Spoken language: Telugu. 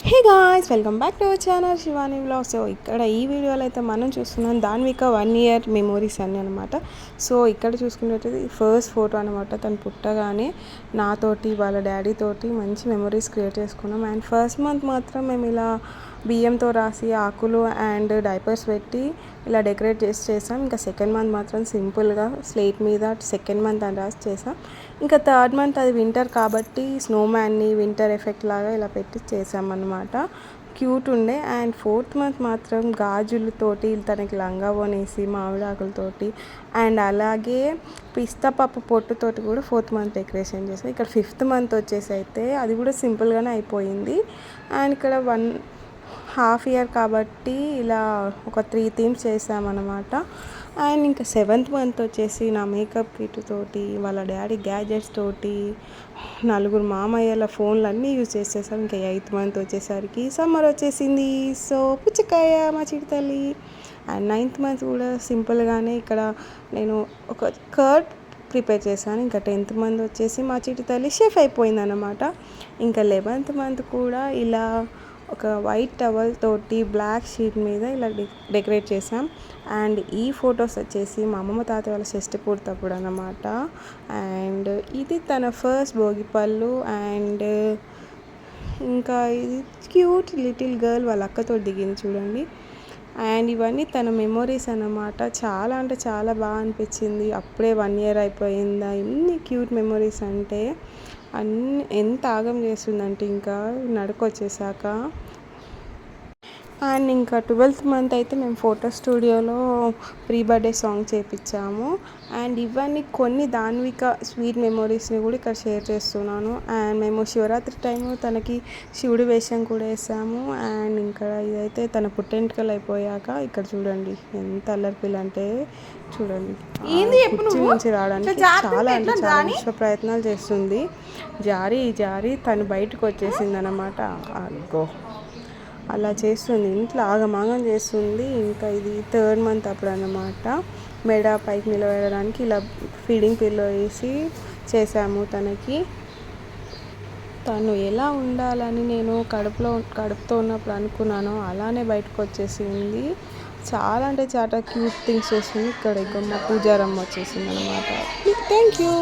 Hey guys, welcome back to our channel Shivani vlogs. So ఇక్కడ ఈ వీడియోలో అయితే మనం చూస్తున్నాం దాన్విక 1 year మెమోరీస్ అన్నీ అనమాట. సో ఇక్కడ చూసుకున్నట్టయితే ఫస్ట్ ఫోటో అనమాట. తను పుట్టగానే నాతోటి వాళ్ళ డాడీ తోటి మంచి మెమరీస్ క్రియేట్ చేసుకున్నాం. అండ్ ఫస్ట్ మంత్ మాత్రం మేము ఇలా బియ్యంతో రాసి ఆకులు అండ్ డైపర్స్ పెట్టి ఇలా డెకరేట్ చేసాం. ఇంకా సెకండ్ మంత్ మాత్రం సింపుల్గా స్లేట్ మీద సెకండ్ మంత్ అని రాసి చేసాం. ఇంకా థర్డ్ మంత్ అది వింటర్ కాబట్టి స్నోమ్యాన్ని వింటర్ ఎఫెక్ట్ లాగా ఇలా పెట్టి చేసామన్నమాట. క్యూట్ ఉండే. అండ్ ఫోర్త్ మంత్ మాత్రం గాజులతోటి తనకి లంగా పోనేసి మామిడాకులతోటి అండ్ అలాగే పిస్తా పప్పు పొట్టుతోటి కూడా ఫోర్త్ మంత్ డెకరేషన్ చేసాం. ఇక్కడ ఫిఫ్త్ మంత్ వచ్చేసి అయితే అది కూడా సింపుల్గానే అయిపోయింది. అండ్ ఇక్కడ 1.5 year కాబట్టి ఇలా ఒక 3 థీమ్స్ చేసామన్నమాట. అండ్ ఇంకా 7th మంత్ వచ్చేసి నా మేకప్ కిట్ తోటి వాళ్ళ డాడీ గ్యాజెట్స్ తోటి నలుగురు మామయ్యల ఫోన్లు అన్నీ యూజ్ చేసేసాం. ఇంకా 8th మంత్ వచ్చేసరికి సమ్మర్ వచ్చేసింది. సో పుచ్చకాయ మా చిటి తల్లి. అండ్ 9th మంత్ కూడా సింపుల్గానే ఇక్కడ నేను ఒక కర్డ్ ప్రిపేర్ చేశాను. ఇంకా 10th మంత్ వచ్చేసి మా చిటి తల్లి షెఫ్ అయిపోయింది అన్నమాట. ఇంకా 11th మంత్ కూడా ఇలా ఒక వైట్ టవల్ తోటి బ్లాక్ షీట్ మీద ఇలా డెకరేట్ చేసాం. అండ్ ఈ ఫొటోస్ వచ్చేసి మా అమ్మమ్మ తాతయ్య వాళ్ళ షష్టి పూర్తప్పుడు అన్నమాట. అండ్ ఇది తన ఫస్ట్ భోగిపళ్ళు. అండ్ ఇంకా ఇది క్యూట్ లిటిల్ గర్ల్ వాళ్ళ అక్కతో దిగింది చూడండి. అండ్ ఇవన్నీ తన మెమొరీస్ అన్నమాట. చాలా అంటే చాలా బాగా అనిపించింది. అప్పుడే 1 year అయిపోయిందా, ఇన్ని క్యూట్ మెమొరీస్ అంటే అన్ని ఎంత ఆగం చేస్తుందంటే ఇంకా నడుకొచ్చేసాక. అండ్ ఇంకా 12th మంత్ అయితే మేము ఫోటో స్టూడియోలో ప్రీ బర్త్డే సాంగ్ చేయించాము. అండ్ ఇవన్నీ కొన్ని దాన్విక స్వీట్ మెమొరీస్ని కూడా ఇక్కడ షేర్ చేస్తున్నాను. అండ్ మేము శివరాత్రి టైము తనకి శివుడి వేషం కూడా వేసాము. అండ్ ఇంకా ఇదైతే తన పుట్టెంటుకలు అయిపోయాక ఇక్కడ చూడండి ఎంత అల్లరిపిల్ల అంటే చూడండి. కుర్చీ నుంచి రావడానికి చాలా అంటే చాలా విశ్వ ప్రయత్నాలు చేస్తుంది. జారి తను బయటకు వచ్చేసింది అన్నమాట. అగ్గో అలా చేస్తుంది, ఇంట్లో ఆగమాగం చేస్తుంది. ఇంకా ఇది 3rd మంత్ అప్పుడు అన్నమాట. మెడ పైకి నిలబెట్టడానికి ఇలా ఫీడింగ్ పిల్లో వేసి చేసాము తనకి. తను ఎలా ఉండాలని నేను కడుపుతో ఉన్నప్పుడు అనుకున్నానో అలానే బయటకు వచ్చేసింది. చాలా అంటే చాలా క్యూట్ థింగ్స్ చేస్తుంది. ఇక్కడ మా పూజారమ్మ వచ్చేసింది అనమాట. Thank you.